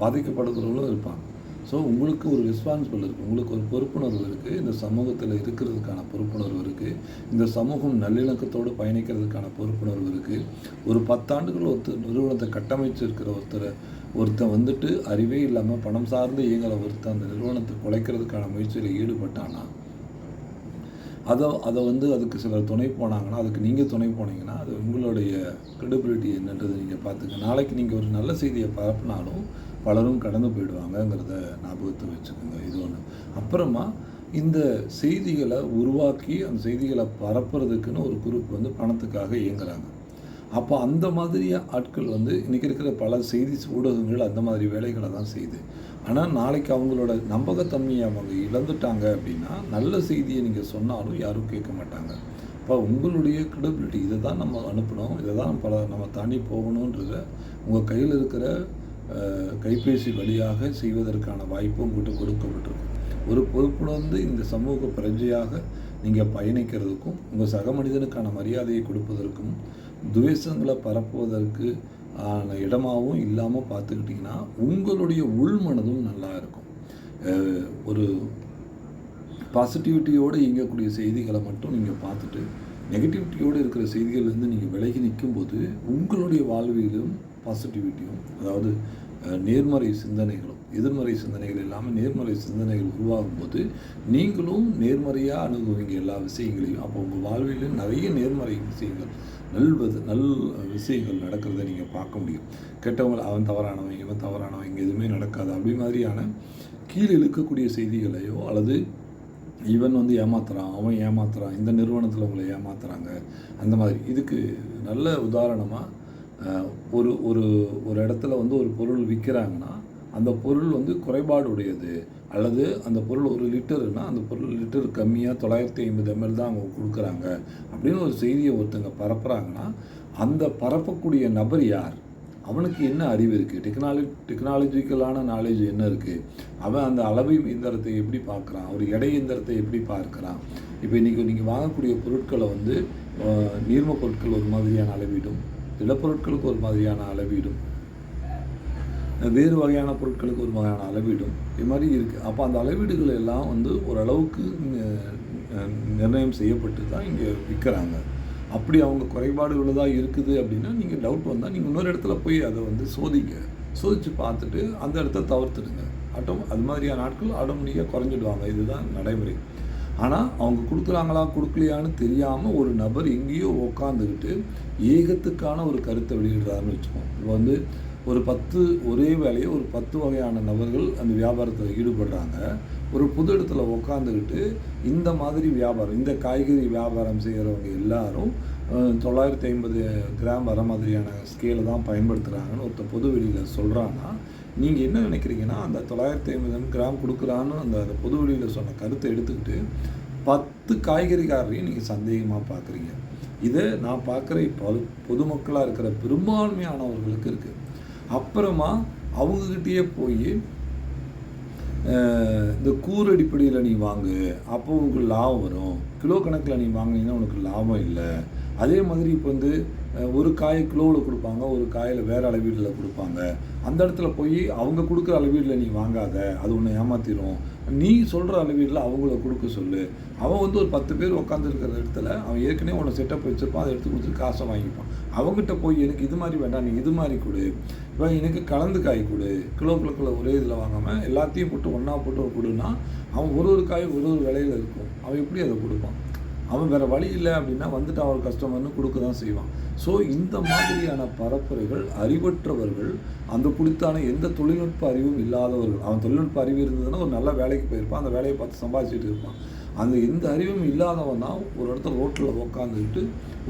பாதிக்கப்படுகிறவர்களும் இருப்பாங்க. ஸோ உங்களுக்கு ஒரு ரெஸ்பான்சிபிள் இருக்குது, உங்களுக்கு ஒரு பொறுப்புணர்வு இருக்குது, இந்த சமூகத்தில் இருக்கிறதுக்கான பொறுப்புணர்வு இருக்குது, இந்த சமூகம் நல்லிணக்கத்தோடு பயணிக்கிறதுக்கான பொறுப்புணர்வு இருக்குது. ஒரு 10 ஆண்டுகள் நிறுவனத்தை கட்டமைச்சிருக்கிற ஒருத்தன் வந்துட்டு அறிவே இல்லாமல் பணம் சார்ந்து இயங்குகிற ஒருத்தன் அந்த நிறுவனத்தை குலைக்கிறதுக்கான முயற்சியில் ஈடுபட்டானா அதை வந்து அதுக்கு சிலர் துணை போனாங்கன்னா, அதுக்கு நீங்கள் துணை போனீங்கன்னா அது உங்களுடைய க்ரெடிபிலிட்டி என்னன்றது நீங்கள் பார்த்துக்க. நாளைக்கு நீங்கள் ஒரு நல்ல செய்தியை பரப்புனாலும் பலரும் கடந்து போயிடுவாங்கங்கிறத ஞாபகத்தை வச்சுக்கோங்க. இது ஒன்று. அப்புறமா இந்த செய்திகளை உருவாக்கி அந்த செய்திகளை பரப்புறதுக்குன்னு ஒரு குரூப் வந்து பணத்துக்காக இயங்குறாங்க. அப்போ அந்த மாதிரி ஆட்கள் வந்து இன்றைக்கி இருக்கிற பல செய்தி ஊடகங்கள் அந்த மாதிரி வேலைகளை தான் செய்யுது. ஆனால் நாளைக்கு அவங்களோட நம்பகத்தன்மையை அவங்க இழந்துட்டாங்க அப்படின்னா நல்ல செய்தியை நீங்கள் சொன்னாலும் யாரும் கேட்க மாட்டாங்க. இப்போ உங்களுடைய க்ரெடிபிலிட்டி இதை தான் நம்ம அனுப்பணும், இதை தான் நம்ம தாண்டி போகணுன்றத உங்கள் கையில் இருக்கிற கைபேசி வழியாக செய்வதற்கான வாய்ப்பு உங்கள்கிட்ட கொடுக்கப்பட்டிருக்கும். ஒரு பொறுப்புணர்ந்து இந்த சமூக பிரஜையாக நீங்கள் பயணிக்கிறதுக்கும் உங்கள் சக மனிதனுக்கான மரியாதையை கொடுப்பதற்கும் துவேஷங்களை பரப்புவதற்கு இடமாகவும் இல்லாமல் பார்த்துக்கிட்டிங்கன்னா உங்களுடைய உள்மனதும் நல்லா இருக்கும். ஒரு பாசிட்டிவிட்டியோடு இயங்கக்கூடிய செய்திகளை மட்டும் நீங்கள் பார்த்துட்டு நெகட்டிவிட்டியோடு இருக்கிற செய்திகள்லேருந்து நீங்கள் விலகி நிற்கும்போது உங்களுடைய வாழ்விலும் பாசிட்டிவிட்டியும், அதாவது நேர்மறை சிந்தனைகளும் எதிர்மறை சிந்தனைகள் இல்லாமல் நேர்மறை சிந்தனைகள் உருவாகும் போது நீங்களும் நேர்மறையாக அணுகுவீங்க எல்லா விஷயங்களையும். அப்போ உங்கள் வாழ்விலும் நிறைய நேர்மறை விஷயங்கள் நல் விஷயங்கள் நடக்கிறத நீங்கள் பார்க்க முடியும். கெட்டவங்க அவன் தவறானவன் இவன் தவறானவன் இங்கே எதுவுமே நடக்காது அப்படி மாதிரியான கீழே இழுக்கக்கூடிய செய்திகளையோ அல்லது இவன் வந்து ஏமாத்துறான் அவன் ஏமாத்துறான் இந்த நிறுவனத்தில் உங்களை ஏமாத்துறாங்க அந்த மாதிரி. இதுக்கு நல்ல உதாரணமாக ஒரு ஒரு ஒரு இடத்துல வந்து ஒரு பொருள் விற்கிறாங்கன்னா அந்த பொருள் வந்து குறைபாடு உடையது அல்லது அந்த பொருள் 1 லிட்டருனா அந்த பொருள் லிட்டர் கம்மியாக 950 ml தான் அவங்க கொடுக்குறாங்க அப்படின்னு ஒரு செய்தியை ஒருத்தங்க பரப்புகிறாங்கன்னா அந்த பரப்பக்கூடிய நபர் யார், அவனுக்கு என்ன அறிவு இருக்குது, டெக்னாலஜிக்கலான நாலேஜ் என்ன இருக்குது, அவன் அந்த அளவை இயந்திரத்தை எப்படி பார்க்குறான், ஒரு எடை இயந்திரத்தை எப்படி பார்க்குறான். இப்போ இன்றைக்கி நீங்கள் வாங்கக்கூடிய பொருட்களை வந்து நீர்ம பொருட்கள் ஒரு மாதிரியான அளவீடும், திடப்பொருட்களுக்கு ஒரு மாதிரியான அளவீடும், வேறு வகையான பொருட்களுக்கு ஒரு வகையான அளவீடும் இது மாதிரி இருக்குது. அப்போ அந்த அளவீடுகள் எல்லாம் வந்து ஓரளவுக்கு நிர்ணயம் செய்யப்பட்டு தான் இங்கே விற்கிறாங்க. அப்படி அவங்க குறைபாடு உள்ளதாக இருக்குது அப்படின்னா நீங்கள் டவுட் வந்தால் நீங்கள் இன்னொரு இடத்துல போய் அதை வந்து சோதித்து பார்த்துட்டு அந்த இடத்த தவிர்த்துடுங்க. அது மாதிரியான நாட்கள் ஆட்டோமேட்டிக்காக குறைஞ்சிடுவாங்க. இதுதான் நடைமுறை. ஆனால் அவங்க கொடுக்குறாங்களா கொடுக்கலையான்னு தெரியாமல் ஒரு நபர் எங்கேயோ உட்காந்துக்கிட்டு ஏகத்துக்கான ஒரு கருத்தை வெளியிடுறாருன்னு வச்சுக்கோம். இப்போ வந்து ஒரே வேலையை ஒரு 10 வகையான நபர்கள் அந்த வியாபாரத்தில் ஈடுபடுறாங்க. ஒரு புது இடத்துல உக்காந்துக்கிட்டு இந்த மாதிரி வியாபாரம், இந்த காய்கறி வியாபாரம் செய்கிறவங்க எல்லாரும் 950 கிராம் வர மாதிரியான ஸ்கேலை தான் பயன்படுத்துகிறாங்கன்னு ஒருத்தர் பொது வெளியில் சொல்கிறாங்கன்னா, நீங்கள் என்ன நினைக்கிறீங்கன்னா, அந்த 950 கிராம் கொடுக்குறான்னு அந்த பொது வெளியில் சொன்ன கருத்தை எடுத்துக்கிட்டு 10 காய்கறிக்காரரையும் நீங்கள் சந்தேகமாக பார்க்குறீங்க. இதை நான் பார்க்குற பொதுமக்களாக இருக்கிற பெரும்பான்மையானவர்களுக்கு இருக்குது. அப்புறமா அவங்கக்கிட்டேயே போய் இந்த கூறு அடிப்படையில் நீ வாங்கு, அப்போ உனக்கு லாபம் வரும், கிலோ கணக்கில் நீ வாங்கினீங்கன்னா உனக்கு லாபம் இல்லை. அதே மாதிரி இப்போ வந்து ஒரு காயை கிலோவில் கொடுப்பாங்க, ஒரு காயில் வேறு அளவீடில் கொடுப்பாங்க. அந்த இடத்துல போய் அவங்க கொடுக்குற அளவீடில் நீ வாங்காத, அது உன்னை ஏமாற்றிடும். நீ சொல்கிற அளவீடில் அவங்கள கொடுக்க சொல்லு. அவன் வந்து ஒரு 10 பேர் உட்காந்துருக்கிற இடத்துல அவன் ஏற்கனவே உன்னை செட்டப் வச்சுருப்பான், அதை எடுத்து கொடுத்துட்டு காசை வாங்கிப்பான். அவங்ககிட்ட போய் எனக்கு இது மாதிரி வேண்டாம், நீ இது மாதிரி கொடு, இப்போ எனக்கு கலந்து காய் கொடு, கிலோக்குள்ள ஒரே இதில் வாங்காமல் எல்லாத்தையும் போட்டு ஒன்றா போட்டு கொடுன்னா அவன் ஒரு காய் ஒரு விலையில் இருக்கும். அவன் எப்படி அதை கொடுப்பான்? அவன் வேறு வழி இல்லை அப்படின்னா வந்துட்டு அவர் கஸ்டமர்னு கொடுக்க தான் செய்வான். ஸோ இந்த மாதிரியான பரப்புரைகள் அறிவற்றவர்கள், அந்த குறித்தான எந்த தொழில்நுட்ப அறிவும் இல்லாதவர்கள். அவன் தொழில்நுட்ப அறிவு இருந்ததுன்னா ஒரு நல்ல வேலைக்கு போயிருப்பான், அந்த வேலையை பார்த்து சம்பாதிச்சுட்டு இருப்பான். அந்த எந்த அறிவும் இல்லாதவன் தான் ஒரு இடத்துல ரோட்டில் உட்காந்துக்கிட்டு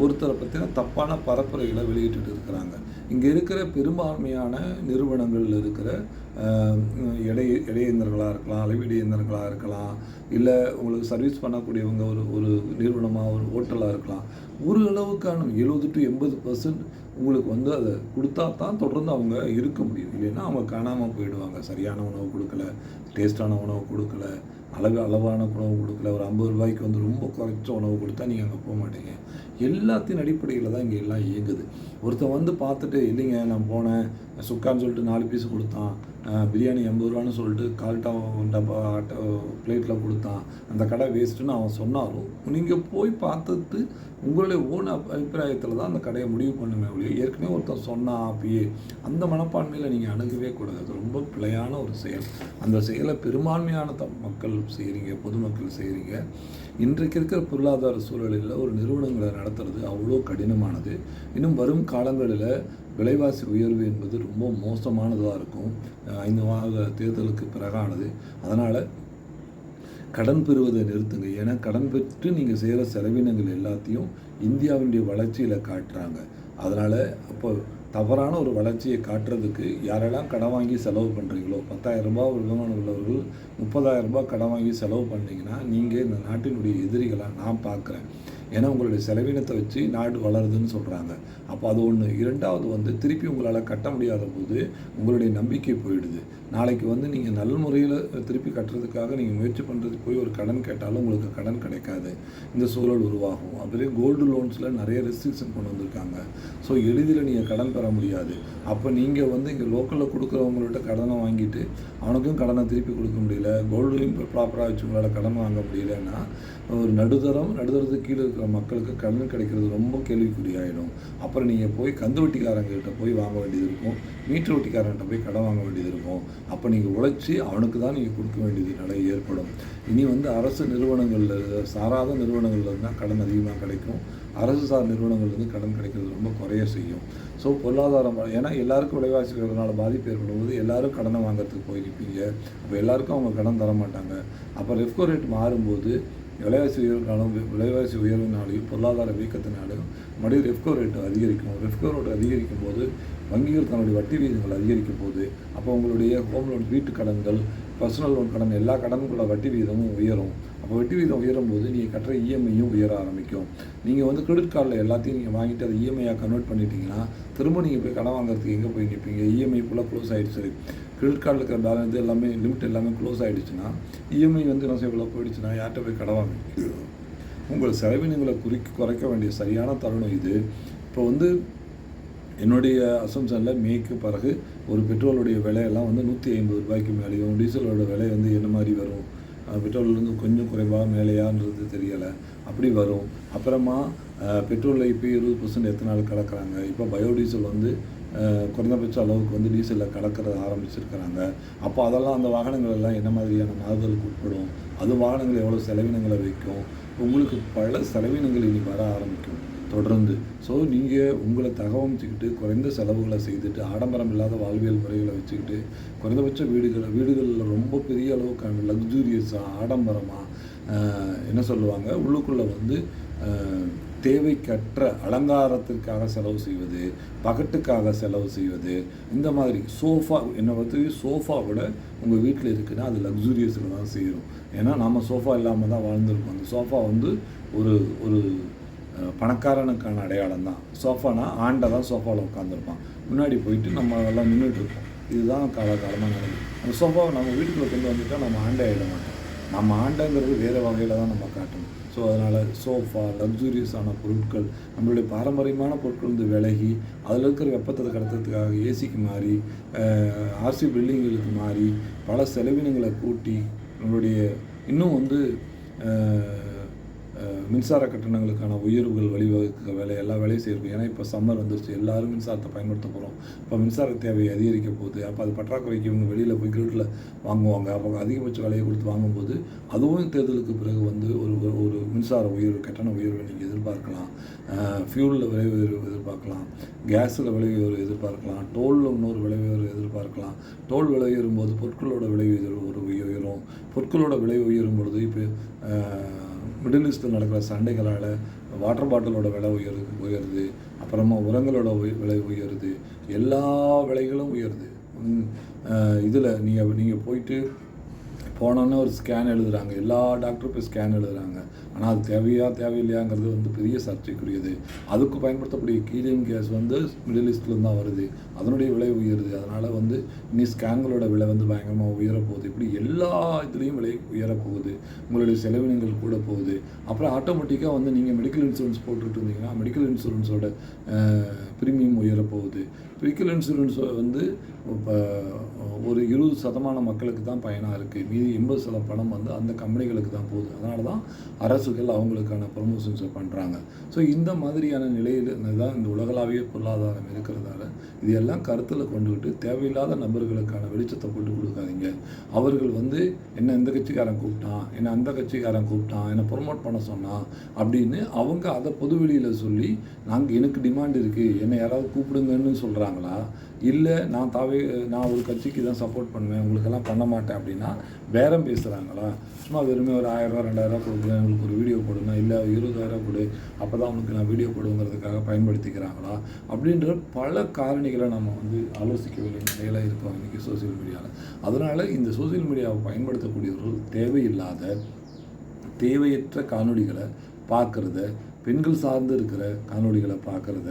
ஒருத்தரை பற்றின தப்பான பரப்புரைகளை வெளியிட்டு இருக்கிறாங்க. இங்கே இருக்கிற பெரும்பான்மையான நிறுவனங்களில் இருக்கிற இடையேந்திரங்களாக இருக்கலாம், அளவீடு இயந்திரங்களாக இருக்கலாம், இல்லை உங்களுக்கு சர்வீஸ் பண்ணக்கூடியவங்க ஒரு நிறுவனமாக ஒரு ஹோட்டலாக இருக்கலாம். ஒரு அளவுக்கான 70 to 80% உங்களுக்கு வந்து அதை கொடுத்தா தான் தொடர்ந்து அவங்க இருக்க முடியும். இல்லைன்னா அவங்க காணாமல் போயிடுவாங்க. சரியான உணவு கொடுக்கல, டேஸ்டான உணவு கொடுக்கல, அளவான உணவு கொடுக்கல, ஒரு 50 ரூபாய்க்கு வந்து ரொம்ப குறைச்ச உணவு கொடுத்தா நீங்கள் அங்கே போக மாட்டீங்க. எல்லாத்தின் அடிப்படையில் தான் இங்கே எல்லாம் இயங்குது. ஒருத்தன் வந்து பார்த்துட்டு இல்லைங்க நான் போனேன், சுக்கான்னு சொல்லிட்டு 4 பீஸ் கொடுத்தான், பிரியாணி 80 ரூபான்னு சொல்லிட்டு டப்பா பிளேட்டில் கொடுத்தான், அந்த கடை வேஸ்ட்டுன்னு அவன் சொன்னாலும் நீங்கள் போய் பார்த்துட்டு உங்களுடைய ஓன் அபிப்பிராயத்தில் தான் அந்த கடையை முடிவு பண்ணுமே ஒழிய ஏற்கனவே ஒருத்தர் சொன்னால் அப்பயே அந்த மனப்பான்மையில் நீங்கள் அணுகவே கூடாது. அது ரொம்ப பிழையான ஒரு செயல். அந்த செயலை பெரும்பான்மையான மக்கள் செய்கிறீங்க, பொதுமக்கள் செய்கிறீங்க. இன்றைக்கு இருக்கிற பொருளாதார சூழலில் ஒரு நிறுவனங்களை நடத்துறது அவ்வளோ கடினமானது. இன்னும் வரும் காலங்களில் விலைவாசி உயர்வு என்பது ரொம்ப மோசமானதாக இருக்கும். 5 மாத தேர்தலுக்கு பிறகானது. அதனால் கடன் பெறுவதை நிறுத்துங்க. ஏன்னா கடன் பெற்று நீங்கள் செய்கிற செலவினங்கள் எல்லாத்தையும் இந்தியாவினுடைய வளர்ச்சியில் காட்டுறாங்க. அதனால் அப்போ தவறான ஒரு வளர்ச்சியை காட்டுறதுக்கு யாரெல்லாம் கடன் வாங்கி செலவு பண்ணுறீங்களோ, 10,000 ரூபாய் வருமானம் உள்ளவர்கள் 30,000 ரூபாய் கடன் வாங்கி செலவு பண்ணிங்கன்னா நீங்கள் இந்த நாட்டினுடைய எதிரிகளாக நான் பார்க்குறேன். ஏன்னா உங்களுடைய செலவினத்தை வச்சு நாடு வளருதுன்னு சொல்கிறாங்க. அப்போ அது ஒன்று. 2வது வந்து திருப்பி உங்களால் கட்ட முடியாத போது உங்களுடைய நம்பிக்கை போயிடுது. நாளைக்கு வந்து நீங்கள் நல்ல முறையில் திருப்பி கட்டுறதுக்காக நீங்கள் முயற்சி பண்ணுறதுக்கு போய் ஒரு கடன் கேட்டாலும் உங்களுக்கு கடன் கிடைக்காது. இந்த சூழல் உருவாகும். அப்படியே கோல்டு லோன்ஸில் நிறைய ரெஸ்ட்ரிக்ஷன் கொண்டு வந்திருக்காங்க. ஸோ எளிதில் நீங்கள் கடன் பெற முடியாது. அப்போ நீங்கள் வந்து இங்கே லோக்கலில் கொடுக்குறவங்கள்ட்ட கடனை வாங்கிட்டு அவனுக்கும் கடனை திருப்பி கொடுக்க முடியல, கோல்டையும் ப்ராப்பராக வச்சு உங்களால் கடன் வாங்க முடியலன்னா ஒரு நடுத்தரத்துக்கு கீழே இருக்கிற மக்களுக்கு கடன் கிடைக்கிறது ரொம்ப கேள்விக்குறியாயிடும். அப்புறம் நீங்கள் போய் கந்து வட்டிக்காரங்கள்கிட்ட போய் வாங்க வேண்டியது இருக்கும், மீட்டர் வட்டிக்காரன்கிட்ட போய் கடன் வாங்க வேண்டியது இருக்கும். அப்போ நீங்கள் உழைச்சி அவனுக்கு தான் நீங்கள் கொடுக்க வேண்டியது நிலை ஏற்படும். இனி வந்து அரசு நிறுவனங்களில் சாராத நிறுவனங்களில் இருந்தால் கடன் அதிகமாக கிடைக்கும். அரசு சார் நிறுவனங்கள்லேருந்து கடன் கிடைக்கிறது ரொம்ப குறைய செய்யும். ஸோ பொருளாதாரம், ஏன்னா எல்லாருக்கும் விலைவாசி உயர்வுனால பாதிப்பு ஏற்படும்போது எல்லோரும் கடனை வாங்கிறதுக்கு போயிருப்பீங்க. அப்போ எல்லாருக்கும் அவங்க கடன் தர மாட்டாங்க. அப்போ ரெஃப்கோ ரேட் மாறும்போது விலைவாசி உயர்வினாலையும் பொருளாதார வீக்கத்தினாலையும் மறுபடியும் ரெஃப்கோ ரேட்டு அதிகரிக்கும். ரெஃப்கோ ரேட் அதிகரிக்கும் போது வங்கிகள் தன்னுடைய வட்டி விகிதங்கள் அதிகரிக்கும் போது அப்போ உங்களுடைய ஹோம் லோன், வீட்டு கடன்கள், பர்சனல் லோன் கடன், எல்லா கடன்களோட வட்டி விகிதமும் உயரும். அப்போ வட்டி விகிதம் உயரும்போது நீங்கள் கட்டுற இஎம்ஐயும் உயர ஆரம்பிக்கும். நீங்கள் வந்து கிரெடிட் கார்டில் எல்லாத்தையும் நீங்கள் வாங்கிட்டு அதை இஎம்ஐயாக கன்வெர்ட் பண்ணிட்டீங்கன்னா திரும்ப நீங்கள் போய் கடன் வாங்குறதுக்கு எங்கே போய் நிற்பீங்க? இஎம்ஐ ஃபுல்லாக க்ளோஸ் ஆகிடுச்சு. கிரெடிட் கார்டில் இருக்கிற பேலன்ஸ் எல்லாமே லிமிட் எல்லாமே க்ளோஸ் ஆகிடுச்சுன்னா இஎம்ஐ வந்து என்ன செய்ய போயிடுச்சுன்னா யார்கிட்ட போய் கடன் வாங்க? உங்கள் செலவினங்களை குறைக்க வேண்டிய சரியான தருணம் இது. இப்போ வந்து என்னுடைய அசம்ஷனில் மேக்கு பிறகு ஒரு பெட்ரோலுடைய விலையெல்லாம் வந்து 150 ரூபாய்க்கு மேலேயும், டீசலோட விலை வந்து என்ன மாதிரி வரும், பெட்ரோல்லேருந்து கொஞ்சம் குறைவாக மேலேயான்றது தெரியலை, அப்படி வரும். அப்புறமா பெட்ரோலில் இப்போ 20% எத்தனால் கலக்கிறாங்க. இப்போ பயோடீசல் வந்து குறைந்தபட்ச அளவுக்கு வந்து டீசலில் கலக்கிறது ஆரம்பிச்சிருக்கிறாங்க. அப்போ அதெல்லாம் அந்த வாகனங்கள் எல்லாம் என்ன மாதிரியான மாறுதலுக்கு உட்படும், அது வாகனங்கள் எவ்வளோ செலவினங்களை வைக்கும், உங்களுக்கு பல செலவினங்கள் இனி வர ஆரம்பிக்கும் தொடர்ந்து. ஸோ நீங்கள் உங்களை தகவமைச்சிக்கிட்டு குறைந்த செலவுகளை செய்துட்டு ஆடம்பரம் இல்லாத வாழ்வியல் முறைகளை வச்சுக்கிட்டு குறைந்தபட்ச வீடுகளில் ரொம்ப பெரிய அளவுக்கான லக்ஸூரியஸாக ஆடம்பரமாக என்ன சொல்லுவாங்க, உள்ளுக்குள்ளே வந்து தேவைக்கற்ற அலங்காரத்திற்காக செலவு செய்வது, பகட்டுக்காக செலவு செய்வது, இந்த மாதிரி சோஃபா என்னை வந்து சோஃபா விட உங்கள் வீட்டில் இருக்குன்னா அது லக்ஸூரியஸில் தான் செய்கிறோம். ஏன்னா நம்ம சோஃபா இல்லாமல் தான் வாழ்ந்துருக்கோம். அந்த சோஃபா வந்து ஒரு ஒரு பணக்காரனுக்கான அடையாளம் தான். சோஃபானா ஆண்டை தான் சோஃபாவில் உட்காந்துருப்பான், முன்னாடி போயிட்டு நம்ம எல்லாம் நின்றுட்டு இருப்போம். இதுதான் காலகாலமாக நடக்குது. அந்த சோஃபாவை நம்ம வீட்டுக்குள்ளே கொண்டு வந்துட்டால் நம்ம ஆண்டை ஆகிட மாட்டோம். நம்ம ஆண்டைங்கிறது வேறு வகையில் தான் நம்ம காட்டணும். ஸோ அதனால் சோஃபா, லக்ஸூரியஸான பொருட்கள், நம்மளுடைய பாரம்பரியமான பொருட்கள் வந்து விலகி அதில் இருக்கிற வெப்பத்தை கடத்துறதுக்காக ஏசிக்கு மாறி, ஆர்சி பில்டிங்களுக்கு மாறி பல செலவினங்களை கூட்டி நம்மளுடைய இன்னும் வந்து மின்சார கட்டணங்களுக்கான உயர்வுகள் வழிவகுக்க எல்லா வேலையும் செய்யணும். ஏன்னா இப்போ சம்மர் வந்துருச்சு, எல்லோரும் மின்சாரத்தை பயன்படுத்த போகிறோம். இப்போ மின்சார தேவையை அதிகரிக்க போகுது. அப்போ அது பற்றாக்குறைக்கு இவங்க வெளியில் போய் கிரிட்டில் வாங்குவாங்க. அப்போ அதிகபட்ச விலையை கொடுத்து வாங்கும்போது அதுவும் தேர்தலுக்கு பிறகு வந்து ஒரு மின்சார உயர்வு, கட்டண உயர்வை நீங்கள் எதிர்பார்க்கலாம். ஃபியூலில் விலை உயர்வு எதிர்பார்க்கலாம், கேஸில் விலை உயர்வு எதிர்பார்க்கலாம், டோலில் இன்னொரு விலை உயர்வு எதிர்பார்க்கலாம். டோல் விலை உயரும்போது பொருட்களோட விலை உயரும். பொருட்களோட விலை உயரும் பொழுது இப்போ மிடில் ஈஸ்டில் நடக்கிற சண்டைகளால் வாட்டர் பாட்டிலோட விலை உயருது. அப்புறமா உரங்களோட விலை உயருது. எல்லா விலைகளும் உயருது. இதில் நீங்கள் போயிட்டு போனோன்னே ஒரு ஸ்கேன் எழுதுகிறாங்க, எல்லா டாக்டரும் போய் ஸ்கேன் எழுதுகிறாங்க. ஆனால் அது தேவையில்லையாங்கிறது வந்து பெரிய சர்ச்சைக்குரியது. அதுக்கு பயன்படுத்தக்கூடிய ஹீலியம் கேஸ் வந்து மிடில் ஈஸ்ட்லேருந்து தான் வருது, அதனுடைய விலை உயருது. அதனால் வந்து இனி ஸ்கேன்களோட விலை வந்து பயங்கரமாக உயரப்போகுது. இப்படி எல்லா இதுலேயும் விலை உயரப்போகுது. உங்களுடைய செலவினங்கள் கூட போகுது. அப்புறம் ஆட்டோமேட்டிக்காக வந்து நீங்கள் மெடிக்கல் இன்சூரன்ஸ் போட்டுட்டு இருந்தீங்கன்னா மெடிக்கல் இன்சூரன்ஸோட ப்ரீமியம் உயரப்போகுது. மெடிக்கல் இன்சூரன்ஸ் வந்து இப்போ ஒரு 20% மக்களுக்கு தான் பயனாக இருக்குது. மீதி 80% பணம் வந்து அந்த கம்பெனிகளுக்கு தான் போகுது. அதனால தான் அரசுகள் அவங்களுக்கான ப்ரொமோஷன்ஸை பண்ணுறாங்க. ஸோ இந்த மாதிரியான நிலையில் தான் இந்த உலகளாவிய பொருளாதாரம் இருக்கிறதால இது எல்லாம் கருத்தில் கொண்டுக்கிட்டு தேவையில்லாத நபர்களுக்கான வெளிச்சத்தை போட்டு கொடுக்காதீங்க. அவர்கள் வந்து என்ன இந்த கட்சிக்காரன் கூப்பிட்டான், என்ன அந்த கட்சிக்காரன் கூப்பிட்டான், என்னை ப்ரொமோட் பண்ண சொன்னான் அப்படின்னு அவங்க அதை பொதுவெளியில் சொல்லி எனக்கு டிமாண்ட் இருக்குது, என்னை யாராவது கூப்பிடுங்கன்னு சொல்கிறாங்களா, இல்லை நான் ஒரு கட்சிக்கு தான் சப்போர்ட் பண்ணுவேன், உங்களுக்கெல்லாம் பண்ண மாட்டேன் அப்படின்னா பேரம் பேசுகிறாங்களா? சும்மா வெறுமே ஒரு 1000 2000 கொடுக்குறேன், உங்களுக்கு ஒரு வீடியோ போடுங்க, இல்லை 20,000 கொடு, அப்போ தான் உங்களுக்கு நான் வீடியோ போடுங்கிறதுக்காக பயன்படுத்திக்கிறாங்களா? அப்படின்ற பல காரணிகளை நம்ம வந்து ஆலோசிக்க வேண்டிய நிலையில் இருக்கோம் இன்றைக்கி சோசியல் மீடியாவில். அதனால் இந்த சோசியல் மீடியாவை பயன்படுத்தக்கூடியவர்கள் தேவையற்ற காணொளிகளை பார்க்குறத, பெண்கள் சார்ந்து இருக்கிற காணொளிகளை பார்க்குறத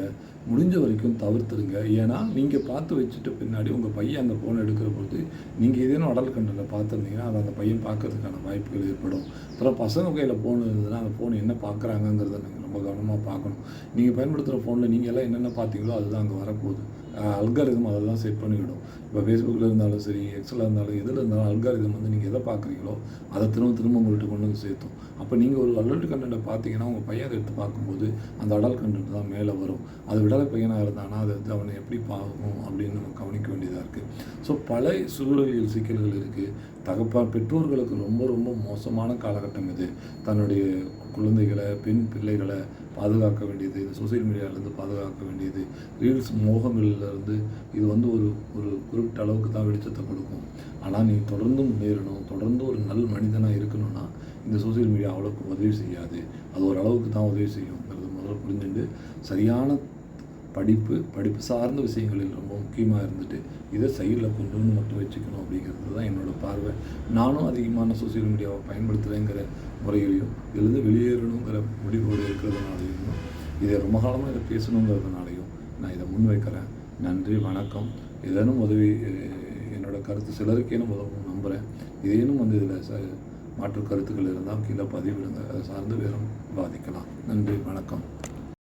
முடிஞ்ச வரைக்கும் தவிர்த்துருங்க. ஏன்னா நீங்கள் பார்த்து வச்சுட்டு பின்னாடி உங்கள் பையன் அந்த ஃபோனை எடுக்கிற பொழுது நீங்கள் ஏதேனும் அடல் கண்டனில் பார்த்துருந்தீங்கன்னா அதை அந்த பையன் பார்க்கறதுக்கான வாய்ப்புகள் ஏற்படும். அப்புறம் பசங்க கையில் ஃபோன் இருந்ததுன்னா அந்த ஃபோன் என்ன பார்க்குறாங்கங்கிறத நீங்கள் ரொம்ப கவனமாக பார்க்கணும். நீங்கள் பயன்படுத்துகிற ஃபோனில் நீங்கள் எல்லாம் என்னென்ன பார்த்தீங்களோ அதுதான் அங்கே வரப்போகுது. அல்காரிதம் அதெல்லாம் செட் பண்ணிவிடும். இப்போ ஃபேஸ்புக்கில் இருந்தாலும் சரி, எக்ஸில் இருந்தாலும் எதில் இருந்தாலும் அல்காரிதம் வந்து நீங்கள் எதை பார்க்குறீங்களோ அதை திரும்ப உங்கள்கிட்ட கொண்டு வந்து சேர்த்தும். அப்போ நீங்கள் ஒரு அடல்ட் கண்டென்ட்டை பார்த்தீங்கன்னா உங்கள் பையன் அதை எடுத்து பார்க்கும்போது அந்த அடல்ட் கண்டென்ட் தான் மேலே வரும். அது விடலை பையனாக இருந்தானா அதை வந்து அவனை எப்படி பார்க்கணும் அப்படின்னு நம்ம கவனிக்க வேண்டியதாக இருக்குது. ஸோ பல சூழலியல் சிக்கல்கள் இருக்குது. பெற்றோர்களுக்கு ரொம்ப ரொம்ப மோசமான காலகட்டம் இது. தன்னுடைய குழந்தைகளை, பெண் பிள்ளைகளை பாதுகாக்க வேண்டியது, இந்த சோசியல் மீடியாவிலேருந்து பாதுகாக்க வேண்டியது, ரீல்ஸ் மோகங்கள்லேருந்து இது வந்து ஒரு குறிப்பிட்ட அளவுக்கு தான் வெளிச்சத்தை கொடுக்கும். ஆனால் நீ தொடர்ந்து முன்னேறணும், தொடர்ந்து ஒரு நல்ல மனிதனாக இருக்கணும்னா இந்த சோசியல் மீடியா அவ்வளோக்கு உதவி செய்யாது. அது ஒரு அளவுக்கு தான் உதவி செய்யுங்கிறது முதல்ல புரிஞ்சுட்டு சரியான படிப்பு சார்ந்த விஷயங்களில் ரொம்ப முக்கியமாக இருந்துட்டு இதை சைடில் கொண்டு மட்டும் வச்சுக்கணும் அப்படிங்கிறது தான் என்னோடய பார்வை. நானும் அதிகமான சோசியல் மீடியாவை பயன்படுத்துகிறேங்கிற முறையிலையும் இதிலிருந்து வெளியேறணுங்கிற முடிவோடு இருக்கிறதுனாலையும் இதை ரொம்ப காலமாக இதை பேசணுங்கிறதுனாலையும் நான் இதை முன்வைக்கிறேன். நன்றி, வணக்கம். ஏதேனும் உதவி என்னோடய கருத்து சிலருக்கேனும் உதவும் நம்புகிறேன். இதேனும் இதில் மாற்று கருத்துக்கள் இருந்தால் கீழே பதிவிடுங்க. அதை சார்ந்து வேறும் பாதிக்கலாம். நன்றி, வணக்கம்.